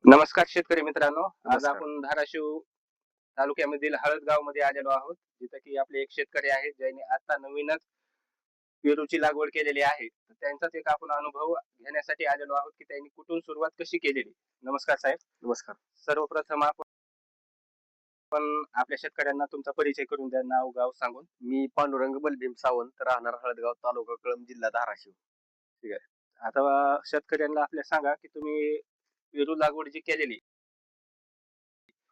नमस्कार शेतकरी मित्रांनो. आज नमस्कार. आपण धाराशिव तालुक्यामधील हळदगाव मध्ये आलेलो आहोत, जिथे की आपले एक शेतकरी आहेत ज्यांनी आता नवीनच पेरूची लागवड केलेली आहे. तर त्यांचाच एक आपण अनुभव घेण्यासाठी आलेलो आहोत की त्यांनी कुठून सुरुवात कशी केलेली. नमस्कार साहेब. नमस्कार. सर्वप्रथम आपण आपल्या शेतकऱ्यांना तुमचा परिचय करून द्या, नाव गाव सांगून. मी पांडुरंग बलभीम सावंत, राहणार हळदगाव, तालुका कळंब, जिल्हा धाराशिव. ठीक आहे. आता शेतकऱ्यांना आपल्या सांगा की तुम्ही पेरू लागवड जी केलेली,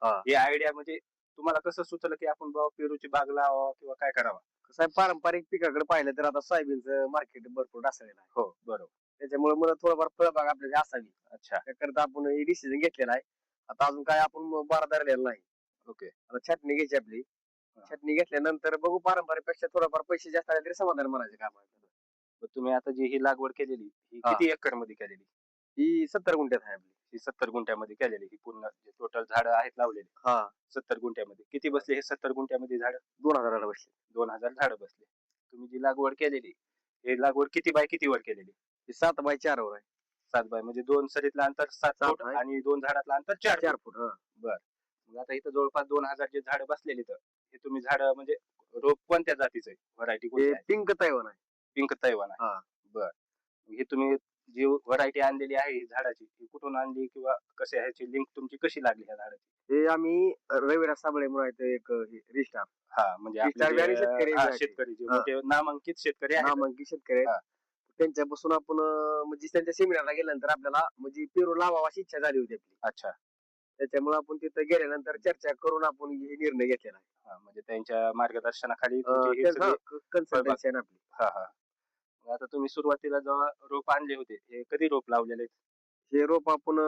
हा. ही आयडिया म्हणजे तुम्हाला कसं सुचलं की आपण बाबा पेरूची बाग लावावा किंवा काय करावा? कसं आहे, पारंपरिक पिकाकडे पाहिलं तर आता सोयाबीनचं मार्केट भरपूर ढासळलेलं आहे. हो, बरोबर. त्याच्यामुळे मला थोडंफार फळबाग आपल्याला असावी. अच्छा. त्याकरता आपण हे डिसिजन घेतलेला आहे. आता अजून काय आपण बारा धरलेला नाही. ओके. आता छाटणी घ्यायची आपली. छाटणी घेतल्यानंतर बघू, पारंपरिक पेक्षा थोडंफार पैसे जास्त आले तरी समाधान म्हणायचं काम आहे. मग तुम्ही आता जी ही लागवड केलेली, ही हा. किती एकर मध्ये केलेली? ही 70 गुंठ्यात आहे आपली. ही 70 गुंठ्यामध्ये केलेली. ही पूर्ण जे टोटल झाडं आहेत लावलेली हा. 70 गुंठ्यामध्ये. किती बसले हे 70 गुंठ्यामध्ये झाडं? 2000 बसले. 2000 झाडं बसले. तुम्ही जी लागवड केलेली, हे लागवड किती बाय किती वर केलेली? ही 7x4 वर आहे. 7 बाय म्हणजे 2 सरीतलं अंतर 7 7 फूट आहे. आणि 2 झाडातलं अंतर 4 4 फूट. फूट. हा. बर. मग आता इथं जवळपास 2000 जे झाडं बसलेली, तर हे तुम्ही झाडं म्हणजे रोप कोणत्या जातीचं आहे? व्हरायटी कोणती हे आहे? पिंक तैवान आहे. पिंक तैवान आहे. हा. बर. हे तुम्ही जी व्हरायटी आणलेली आहे ही झाडाची, ती कुठून आणली किंवा कशी आहे, ह्याची लिंक तुमची कशी लागली ह्या झाडाची? हे आम्ही रविराज साबळे म्हणून आहेत, एक रिस्टार हां, म्हणजे आपले रिस्टार जे शेतकरी हां, आहेत. शेतकरी जे हा. मोठे नामांकित शेतकरी आहेत. नामांकित शेतकरी आहेत. हां. त्यांच्यापासून आपण म्हणजे त्यांच्या सेमिनारला गेल्यानंतर आपल्याला म्हणजे पेरू लावावा अशी इच्छा झाली होती आपली. अच्छा. त्याच्यामुळे आपण तिथे गेल्यानंतर चर्चा करून आपण हे निर्णय घेतलेला आहे. हां, म्हणजे त्यांच्या मार्गदर्शनाखाली तुमची ही सगळी कन्सल्टन्सी आहे ना आपली. हां, हां. मग आता तुम्ही सुरुवातीला जेव्हा रोप आणले होते, हे कधी रोप लावलेले आहेत? हे रोप आपण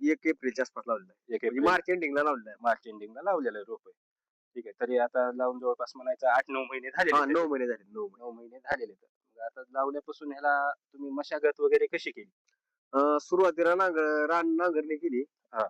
1 एप्रिलच्या आसपास लावलेलं आहे. 1 म्हणजे एप्रिल मार्च एंडिंगला लावलेलं आहे. मार्च एंडिंगला लावलेलं रोप आहे. ठीक आहे. तरी आता लावून जवळपास म्हणायचं 8-9 महिने झालेले हा, आहेत. 9 महिने झाले. 9 महिने. 9 महिने झालेले आहेत. मग आता लावल्यापासून ह्याला तुम्ही मशागत वगैरे कशी केली? सुरुवातीला रान नांगरणी केली. हां.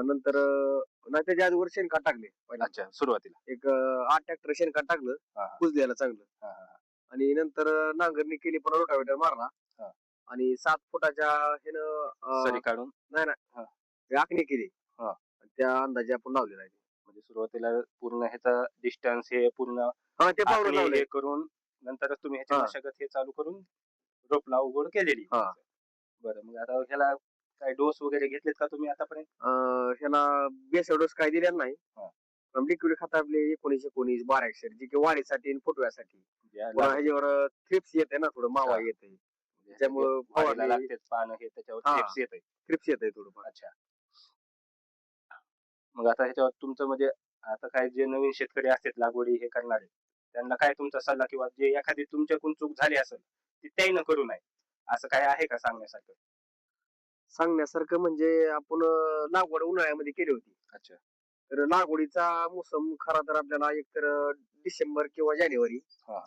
नंतर नाही, त्याच्या अगोदर शेणखत टाकले पहिल्यांदा. अच्छा, सुरुवातीला. एक 8 ट्रॅक्टर शेणखत टाकलं, हां, हां. कुजल्याला चांगलं. हां, हां, हां. आणि नंतर नांगरणी केली, पुन्हा रोटावेटर मारला. हां. आणि 7 फुटाच्या ह्यानं सरी काढून. नाही ना, हां. आखणी केली. हां. आणि त्या अंदाजे आपण लावलेला आहे. म्हणजे सुरुवातीला पूर्ण ह्याचा डिस्टन्स हे पूर्ण हा, ते पावडर आखणी लावले. हे करून नंतरच तुम्ही ह्याची हां. मशागत हे चालू करून रोप लागवड केलेली. हां. बरं, मग आता ह्याला काय डोस वगैरे घेतलेत का तुम्ही आतापर्यंत? ह्याला बेसल डोस काही दिलेला नाही. हां. लिक्विड खत आपले 19-19 12 जी की वाढीसाठी आणि फुटव्यासाठी. ज्या पुन्हा लागवड ह्याच्यावर थ्रिप्स येते ना, थोडं मावा हां. येते. म्हणजे त्याच्यामुळं वाढीला फवारणी लागतेच पानं हे त्याच्यावर हां. थ्रिप्स येतंय. थ्रिप्स येते थोडंफार. अच्छा. मग आता ह्याच्यावर तुमचं म्हणजे आता काय जे नवीन शेतकरी असतात लागवडी हे करणारे, त्यांना काय तुमचा सल्ला किंवा जे एखादी तुमच्याकडून चूक झाली असेल, ती त्याईनं करू नये, असं काय आहे का सांगण्यासारखं? सांगण्यासारखं म्हणजे आपण लागवड उन्हाळ्यामध्ये केली होती. अच्छा. तर लागवडीचा मोसम खरा तर आपल्याला एकतर डिसेंबर किंवा जानेवारी. हां.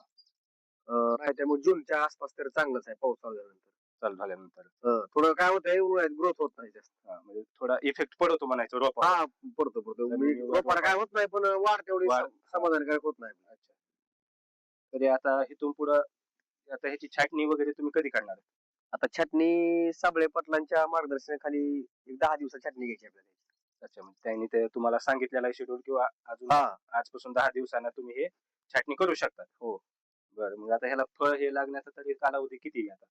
नाही तर मग जूनच्या आसपास तर चांगलंच आहे, पाऊस चालू झाल्यानंतर. चालू झाल्यानंतर. थोडं काय होतंय, उन्हाळ्यात ग्रोथ होत नाही जास्त. हां, म्हणजे थोडा इफेक्ट पडतो म्हणायचं रोपावर. हा, पडतो. जमिनीवर रोपाला काय होत नाही, पण वाढ तेवढी वाढ. समाधानकारक होत नाही. अच्छा. तरी आता इथून पुढं आता ह्याची छाटणी वगैरे तुम्ही कधी करणार? आता छाटणी साबळे पाटलांच्या मार्गदर्शनाखाली एक 10 दिवसात छाटणी घ्यायची आपल्याला. अच्छा, म्हणजे त्यांनी ते तुम्हाला सांगितलेला आहे शेड्यूल किंवा अजून हा. आजपासून 10 दिवसांना तुम्ही हे छाटणी करू शकता. हो. बरं, मग आता ह्याला फळ हे लागण्याचा तरी कालावधी किती आहे आता?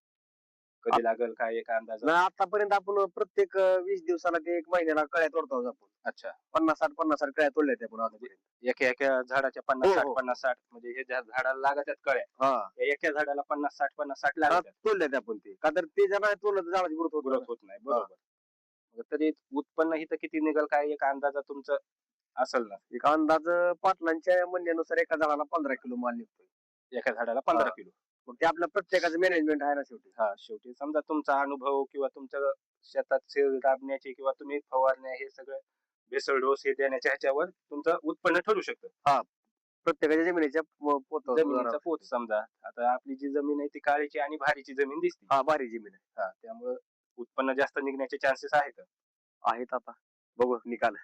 कधी लागेल काय एक अंदाज? नाही, आतापर्यंत आपण प्रत्येक 20 दिवसाला ते 1 महिन्याला कळ्या तोडतो आपण. अच्छा. 50-60 कळ्या तोडल्या त्या आपण आतापर्यंत. एका झाडाच्या 50 हो, 60 हो. 50 60 म्हणजे हे ज्या झाडाला लागतात कळ्या, हा. या एका झाडाला 50 60 50 60 हा, लागतात. तोडल्या त्या आपण ते. का तर ते जर नाही तोडलं तर झाडाची ग्रोथ ग्रोथ होत होत नाही. बरोबर. मग तरी उत्पन्न इथं किती निघेल काय एक अंदाजा तुमचं असेल ना? एक अंदाज पाटलांच्या म्हणण्यानुसार एका झाडाला 15 किलो माल निघतोय. एका झाडाला 15 हां. किलो. मग ते आपल्या प्रत्येकाचं मॅनेजमेंट आहे ना शेवटी. हां, शेवटी समजा तुमचा अनुभव किंवा तुमच्या शेतात सेल राबण्याची किंवा तुम्ही फवारण्या हे सगळं भेसळ डोस हे देण्याच्या ह्याच्यावर तुमचं उत्पन्न ठरू शकतं. प्रत्येकाच्या जमिनीच्या पोतावर जमिनीचा पोत समजा आता आपली जी जमीन आहे ती काळीची आणि भारीची जमीन दिसते. हा, भारी जमीन आहे. हां, त्यामुळं उत्पन्न जास्त निघण्याचे चान्सेस आहेत. आहेत आता. बघू निकाल.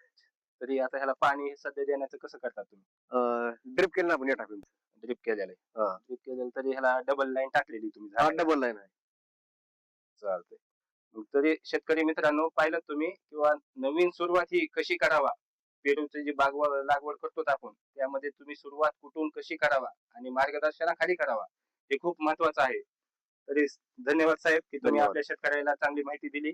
तरी आता ह्याला पाणी सध्या देण्याचं कसं करतात तुम्ही? ड्रिप केलं ना आपण टाकून. ड्रिप केलेलं आहे. हां. ड्रिप केलेलं तरी ह्याला डबल लाईन टाकलेली तुम्ही हा, झाडाला. डबल लाईन आहे. चालतंय. तरी शेतकरी मित्रांनो पाहिलं तुम्ही किंवा नवीन सुरुवात ही कशी करावा, पेरूची जी लागवड करतो आपण त्यामध्ये तुम्ही सुरुवात कुठून कशी करावा आणि मार्गदर्शनाखाली करावा हे खूप महत्वाचं आहे. तरी धन्यवाद साहेब की तुम्ही धन्यवाद. आपल्या शेतकऱ्याला चांगली माहिती दिली.